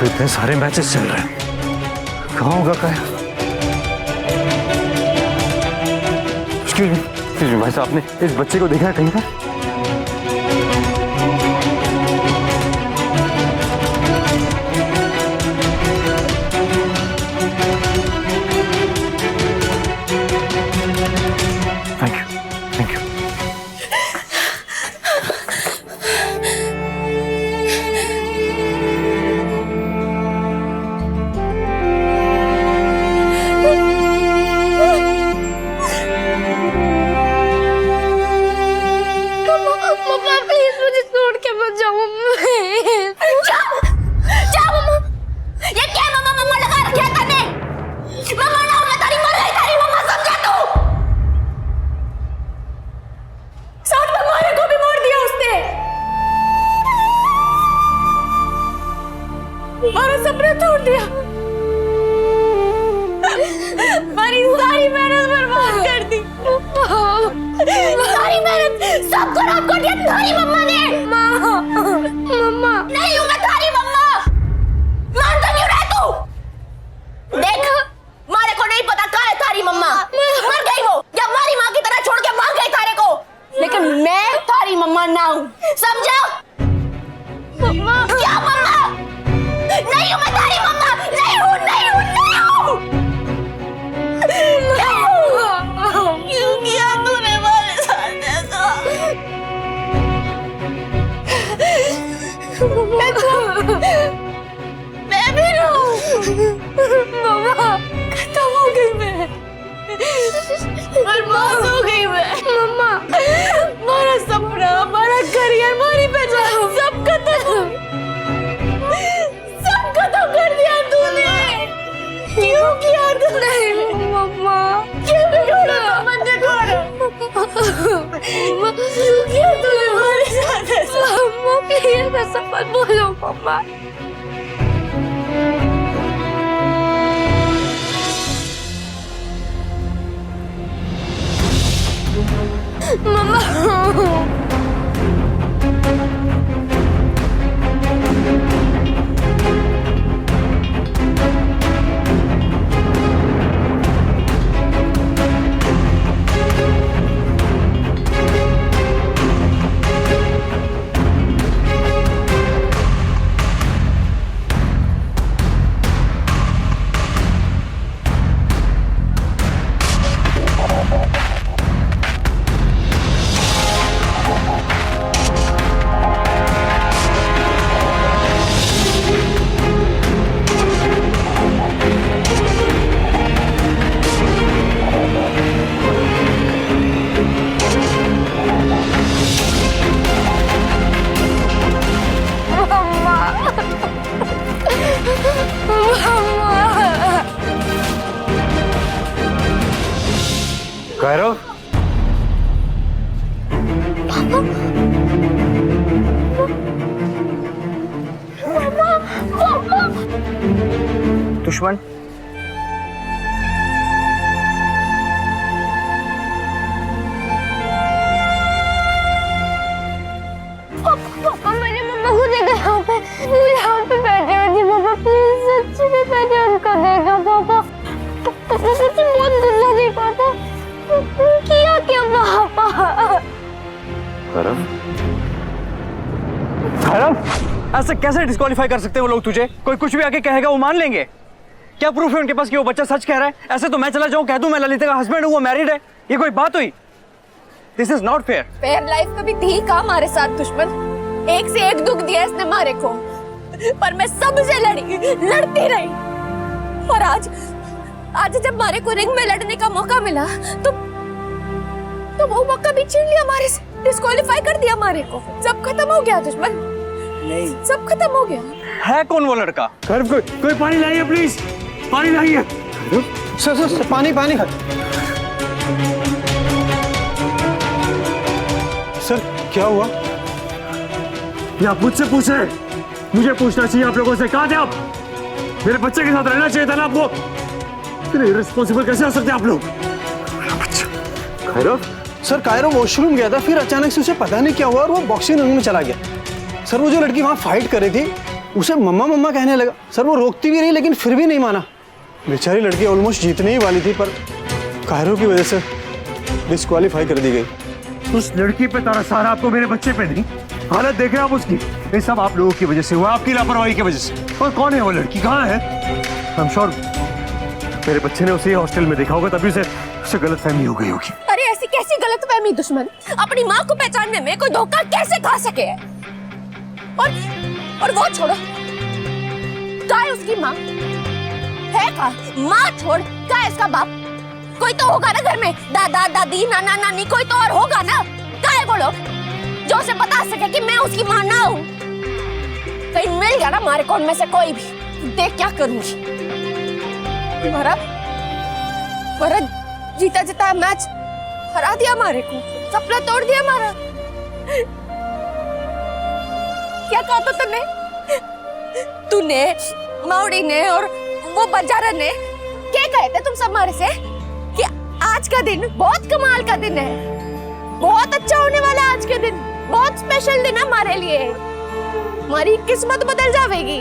तो इतने सारे मैचेस चल रहे हैं, कहाँ होगा कायर? एक्सक्यूज मी भाई साहब, आपने इस बच्चे को देखा है कहीं पर? Thank you, thank you. मम्मा प्लीज मुझे छोड़ के मत जाओ मम्मा। जा मम्मा। ये क्या मम्मा मम्मा लगा रखा है तने? मम्मा ना मैं तारी मर गई, तारी मम्मा समझा तू? साथ में मारे को भी मार दिया उसने। हमारा सपना तोड़ दिया, हमारी सारी मेहनत बर्बाद कर दी। सारी मेहनत सब खराब कर दिया तुम्हारी मम्मा ने। मम्मा नहीं हूँ मैं तुम्हारी मम्मा, मानता क्यों रहे तू? देख मारे को नहीं पता कहाँ है तारी मम्मा, मर गई वो या हमारी माँ की तरह छोड़ के भाग गई तारे को, लेकिन मैं तारी मम्मा ना हूँ, समझा? मम्मा क्या मम्मा? नहीं हूँ मैं तारी मम्मा, नहीं हूँ, नहीं हूँ, नहीं हूँ। क्यों किया तूने हमारे साथ ऐसा? मैं भी रहूं। मम्मा खत्म हो गई मैं, बर्बाद हो गई मैं। मम्मा हमारा सपना, हमारा करियर, हमारी पहचान सब खत्म कर दिया तूने। क्यों किया तूने? मम्मा क्यों बिगड़ा मुझे छोड़? क्यों किया तूने हमारे साथ ऐसा? मम्मा प्लीज ऐसा मत बोलो मम्मा। मम्मा कायरव, दुश्मन पापा मैंने मम्मा को देखा यहाँ पे, मुझे यहाँ पे बैठे हुए थी। पापा प्लीज सच्ची में मैंने उनको देखा। पापा पापा सच्ची बहुत गुस्सा देखा था। किया क्या पापा? कायरव, कायरव, ऐसे कैसे डिस्क्वालीफाई कर सकते हैं वो लोग तुझे? कोई कुछ भी आके कहेगा वो मान लेंगे? क्या प्रूफ है उनके पास कि वो बच्चा सच कह रहा है? ऐसे तो मैं चला जाऊं कह दूं मैं ललिता का हस्बैंड हूं, वो मैरिड है, ये कोई बात हुई? This is not fair. Fair life कभी थी का हमारे साथ दुश्मन? एक से एक दुख दिया इसने मारे को, पर मैं सबसे लड़ती रही। और आज जब मारे को रिंग में लड़ने का मौका मिला तो वो मौका भी छीन लिया हमारे से, डिस्क्वालीफाई कर दिया मारे को। सब खत्म हो गया दुश्मन, नहीं सब खत्म हो गया। है कौन वो लड़का? कोई पानी लाइए प्लीज, पानी लाइए। सर पानी पानी। सर क्या हुआ? या आप मुझसे पूछे? मुझे पूछना चाहिए आप लोगों से। कहाँ थे आप? मेरे बच्चे के साथ रहना चाहिए था ना आपको। इतने इर्रेस्पॉन्सिबल कैसे हो सकते हैं आप लोग? कायरव, सर कायरव वॉशरूम गया था, फिर अचानक से उसे पता नहीं क्या हुआ और वो बॉक्सिंग रिंग में चला गया। सर वो जो लड़की वहाँ फाइट कर रही थी उसे मम्मा मम्मा कहने लगा। सर वो रोकती भी रही लेकिन फिर भी नहीं माना। बेचारी लड़की ऑलमोस्ट जीतने ही वाली थी, पर कायरो की वजह से डिस्क्वालीफाई कर दी गई। उस लड़की पे तरस आ रहा, आपको मेरे बच्चे पे नहीं। हालत देख रहे हैं आप उसकी, ये सब आप लोगों की वजह से हुआ, आपकी लापरवाही की वजह से। और कौन है वो लड़की, कहाँ है? आई एम श्योर मेरे बच्चे ने उसे हॉस्टल में देखा होगा, तभी उसे गलतफहमी हो गई होगी। अरे ऐसी कैसी गलतफहमी दुश्मन अपनी माँ को पहचानने में कोई धोखा कैसे खा सके? और वो छोड़ो, कहाँ है उसकी माँ? है कहाँ? माँ छोड़, कहाँ है इसका बाप? कोई तो होगा ना घर में, दादा दादी नाना नानी, कोई तो और होगा ना। कहाँ है वो लोग जो उसे बता सके कि मैं उसकी माँ ना हूँ? कहीं मिल गया ना मारे कौन में से कोई भी, देख क्या करूंगी। मारा जीता जीता मैच हरा दिया हमारे को, सपना तोड़ दिया हमारा। क्या कहा था तूने माउडी ने और वो बंजारा ने क्या कहे थे तुम सब हमारे से कि आज का दिन बहुत कमाल का दिन है, बहुत अच्छा होने वाला है आज के दिन, बहुत स्पेशल दिन है हमारे लिए, हमारी किस्मत बदल जाएगी।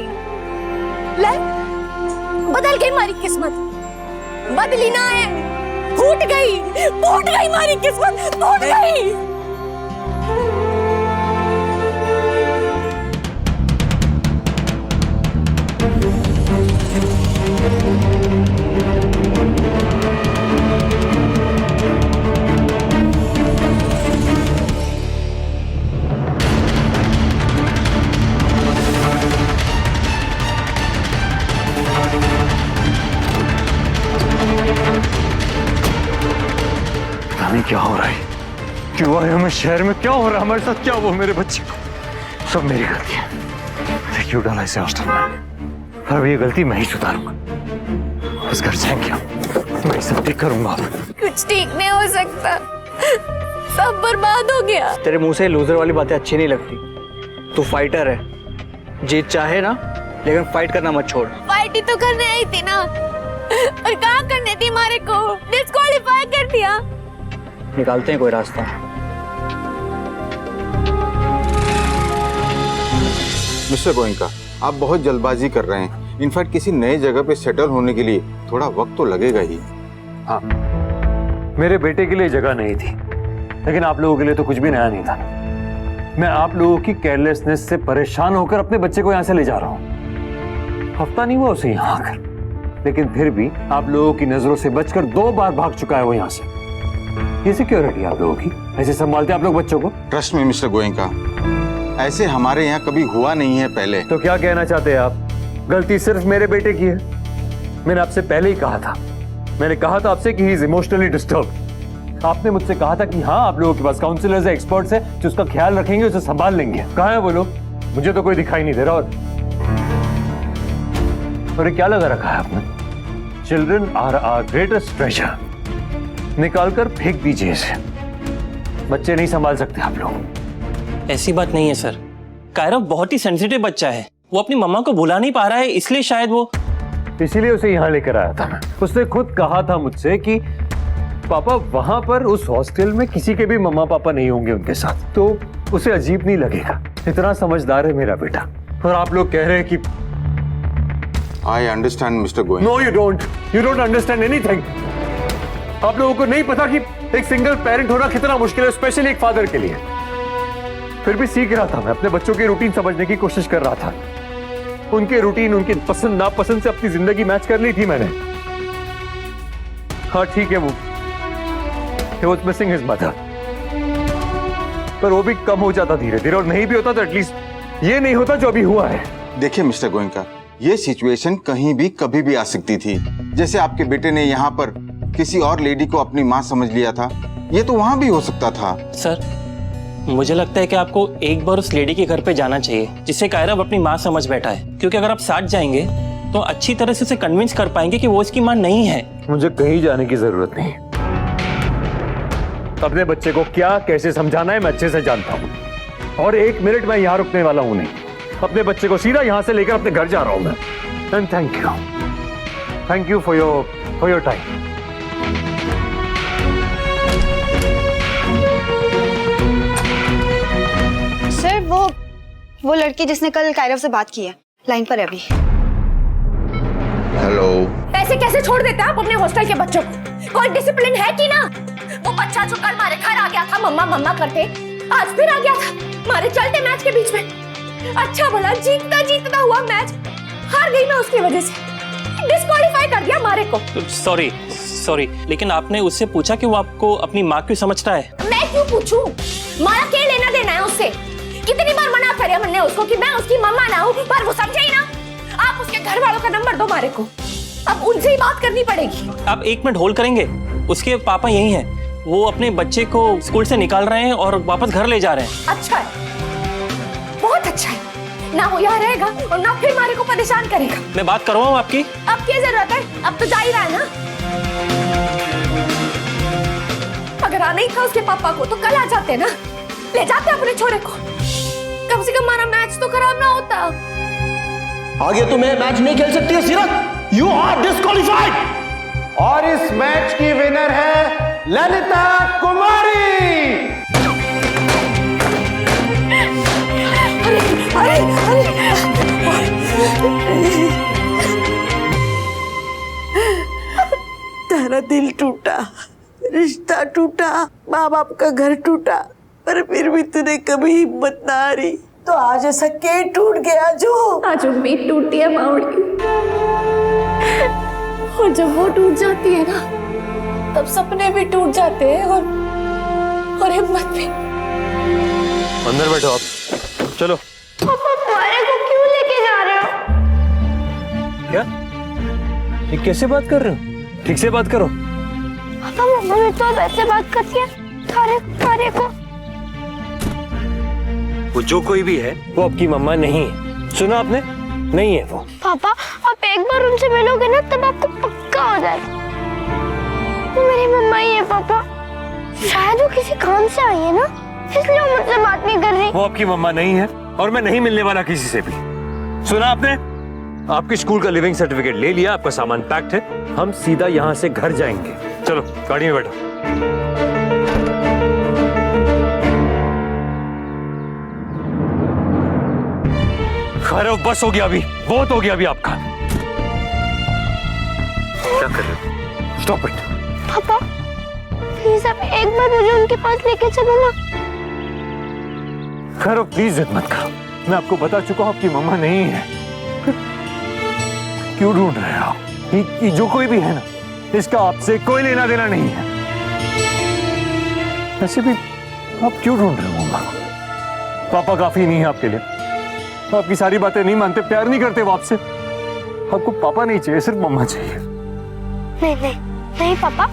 ले बदल गई हमारी किस्मत, बदली ना है, फूट गई हमारी किस्मत, फूट गई। नहीं क्या हो रहा है, क्यों आए हमें शहर में, क्या हो रहा है हमारे साथ, क्या वो मेरे बच्चे को, सब मेरी गलती है। मैंने क्यों डाला इसे हॉस्टल में, और ये गलती मैं ही सुधारूंगा। बस घर जाएंगे मैं सब ठीक करूंगा। कुछ ठीक नहीं हो सकता, सब बर्बाद हो गया। तेरे मुंह से लूजर वाली बातें अच्छी नहीं लगती। तू फाइटर है, जीत चाहे ना, लेकिन फाइट करना मत छोड़। फाइट ही तो करने आई थी ना, और कहाँ करने थी, हमारे को डिस्क्वालीफाई कर दिया। निकालते हैं कोई रास्ता। मिस्टर गोयनका, आप बहुत जल्दबाजी कर रहे हैं। इनफैक्ट किसी नए जगह पे सेटल होने के लिए थोड़ा वक्त तो लगेगा ही। हाँ, मेरे बेटे के लिए जगह नहीं थी, लेकिन आप लोगों के लिए तो कुछ भी नया नहीं था। मैं आप लोगों की केयरलेसनेस से परेशान होकर अपने बच्चे को यहाँ से ले जा रहा हूँ। हफ्ता नहीं हुआ उसे यहाँ आकर, लेकिन फिर भी आप लोगों की नजरों से बचकर 2 बार भाग चुका है वो यहाँ से। ये सिक्योरिटी आप लोगों की, ऐसे संभालते आप लोग बच्चों को? ट्रस्ट में मिस्टर गोयनका, ऐसे हमारे यहाँ कभी हुआ नहीं है पहले। तो क्या कहना चाहते हैं आप? गलती सिर्फ मेरे बेटे की है? मैंने आपसे पहले ही कहा था, मैंने कहा था आपसे कि ही इज इमोशनली डिस्टर्ब। आपने मुझसे कहा था कि हाँ आप लोगों के पास काउंसलर्स है, एक्सपर्ट्स है जो उसका ख्याल रखेंगे, उसे संभाल लेंगे। कहाँ है वो लोग? मुझे तो कोई दिखाई नहीं दे रहा। और क्या लगा रखा है आपने? Children are our greatest treasure. निकालकर फेंक दीजिए इसे, बच्चे नहीं संभाल सकते आप लोग। ऐसी बात नहीं है सर, कायरव बहुत ही सेंसिटिव बच्चा है, वो अपनी मम्मा को भुला नहीं पा रहा है, इसलिए शायद वो, इसीलिए उसे यहाँ लेकर आया था मैं। उसने खुद कहा था मुझसे कि पापा वहां पर उस हॉस्टल में किसी के भी मम्मा पापा नहीं होंगे उनके साथ, तो उसे अजीब नहीं लगेगा। इतना समझदार है मेरा बेटा। और आप लोग कह रहे हैं कि I understand mister Goenka. No you don't understand anything. आप लोगों को नहीं पता कि एक सिंगल पेरेंट होना कितना मुश्किल है, स्पेशली एक फादर के लिए। फिर भी सीख रहा था मैं, अपने बच्चों की रूटीन समझने की कोशिश कर रहा था। उनके रूटीन, उनकी पसंद नापसंद से अपनी जिंदगी मैच कर ली थी मैंने। हाँ ठीक है, वो he was missing his mother, पर वो भी कम हो जाता धीरे धीरे, और नहीं भी होता तो एटलीस्ट ये नहीं होता जो अभी हुआ है। देखिए मिस्टर गोयनका, ये सिचुएशन कहीं भी कभी भी आ सकती थी। जैसे आपके बेटे ने यहाँ पर किसी और लेडी को अपनी माँ समझ लिया था, ये तो वहां भी हो सकता था। सर मुझे लगता है कि आपको एक बार उस लेडी के घर पे जाना चाहिए जिसे कायरव अपनी माँ समझ बैठा है, क्योंकि अगर आप साथ जाएंगे तो अच्छी तरह से उसे कन्विंस कर पाएंगे कि वो इसकी माँ नहीं है। मुझे कहीं जाने की जरूरत नहीं, अपने बच्चे को क्या कैसे समझाना है मैं अच्छे से जानता हूँ, और 1 मिनट मैं यहाँ रुकने वाला हूँ नहीं। अपने बच्चे को सीधा यहाँ से लेकर अपने घर जा रहा हूँ मैं। And thank you for your time. Sir वो लड़की जिसने कल कायरव से बात की है, लाइन पर है अभी। हेलो। ऐसे कैसे छोड़ देते हैं आप अपने हॉस्टल के बच्चों को? कोई डिसिप्लिन है कि ना? वो बच्चा जो कल हमारे घर आ गया था मम्मा मम्मा करते, आज फिर आ गया था हमारे चलते मैच के बीच में। अच्छा भला जीतता जीतता हुआ मैच हार गई मैं उसकी वजह से, डिस्क्वालीफाई कर दिया हमारे को। सॉरी सॉरी, लेकिन आपने उससे पूछा कि वो आपको अपनी माँ क्यों समझता है? मैं क्यों पूछूं? मारा क्या लेना देना है उससे? कितनी बार मना करे हमने उसको कि मैं उसकी मम्मा ना हूँ, पर वो समझे ही ना। आप उसके घर वालों का नंबर दो मारे को, अब उनसे ही बात करनी पड़ेगी। आप 1 मिनट होल्ड करेंगे? उसके पापा यही हैं, वो अपने बच्चे को स्कूल से निकाल रहे हैं और वापस घर ले जा रहे हैं। अच्छा है, बहुत अच्छा है। ना वो यहाँ रहेगा और ना फिर मारे को परेशान करेगा। मैं बात करवाऊँ आपकी? अब क्या जरूरत है, अब तो जा ही रहा है ना। अगर आना ही था उसके पापा को तो कल आ जाते ना, ले जाते अपने छोरे को। कम से कम हमारा मैच तो खराब ना होता। आगे तुम्हें मैच नहीं खेल सकती है सीरत, यू आर डिस्क्वालीफाइड। और इस मैच की विनर है ललिता कुमारी। अरे अरे तेरा दिल टूटा, रिश्ता टूटा, माँ बाप का घर टूटा, पर फिर भी तूने कभी हिम्मत ना हारी। तो आज ऐसा क्या टूट गया जो? आज उम्मीद टूटती है माउड़ी, और जब वो टूट जाती है ना तब सपने भी टूट जाते हैं और हिम्मत भी। अंदर बैठो आप, चलो। पापा मारे को क्यों लेके जा रहे हो? क्या? ये कैसे बात कर रहे हो? ठीक से बात करो। पापा मम्मी तो ऐसे बात करती है थारे को। वो जो कोई भी है वो आपकी मम्मा नहीं है, सुना आपने? नहीं है वो। पापा आप एक बार उनसे मिलोगे ना तब आपको पक्का हो जाएगा वो मेरी मम्मा ही है। पापा शायद वो किसी काम से आई है ना, इसलिए वो मुझसे बात नहीं कर रही। वो आपकी मम्मा नहीं है और मैं नहीं मिलने वाला किसी से भी। सुना आपने? आपके स्कूल का लिविंग सर्टिफिकेट ले लिया, आपका सामान पैक्ड है, हम सीधा यहाँ से घर जाएंगे। चलो गाड़ी में बैठो। खैर बस हो गया, अभी बहुत हो गया अभी आपका। क्या कर रहे हो? Stop it. पापा प्लीज आप एक बार मुझे उनके पास लेके चलो ना। खैर प्लीज जिद मत करो, मैं आपको बता चुका हूं आपकी मम्मा नहीं है। क्यों ढूंढ रहे हो आप? ये जो कोई भी है ना, इसका आपसे कोई लेना देना नहीं है। वैसे भी आप क्यों ढूंढ रहे हो मम्मा को? पापा काफी नहीं है आपके लिए, आपकी सारी बातें नहीं मानते, प्यार नहीं करते वो आपसे। आपको पापा नहीं चाहिए, सिर्फ मम्मा चाहिए। नहीं नहीं नहीं पापा,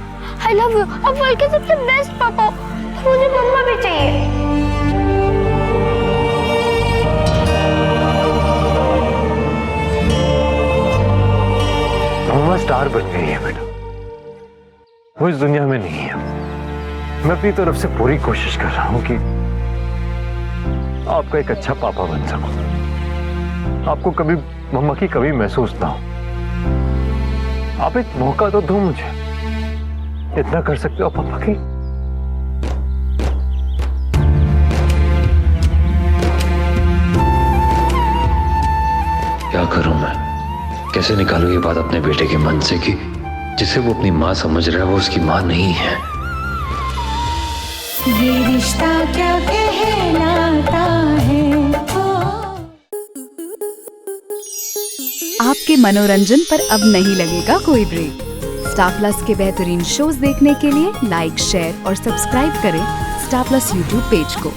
आई लव यू, आप वर्ल्ड के सबसे बेस्ट पापा हो, मुझे मम्मा भी चाहिए। मम्मा स्टार बन गई है बेटा, वो इस दुनिया में नहीं है। मैं अपनी तरफ से पूरी कोशिश कर रहा हूं कि आपका एक अच्छा पापा बन सकूं, आपको कभी मम्मा की कभी महसूस ना हो। आप एक मौका तो दो मुझे, इतना कर सकते हो पापा की? क्या करूं मैं? कैसे निकालूं ये बात अपने बेटे के मन से कि जिसे वो अपनी माँ समझ रहा है वो उसकी माँ नहीं है। ये रिश्ता क्या कहलाता है। आपके मनोरंजन पर अब नहीं लगेगा कोई ब्रेक। स्टार प्लस के बेहतरीन शोज देखने के लिए लाइक, शेयर और सब्सक्राइब करें स्टार प्लस यूट्यूब पेज को।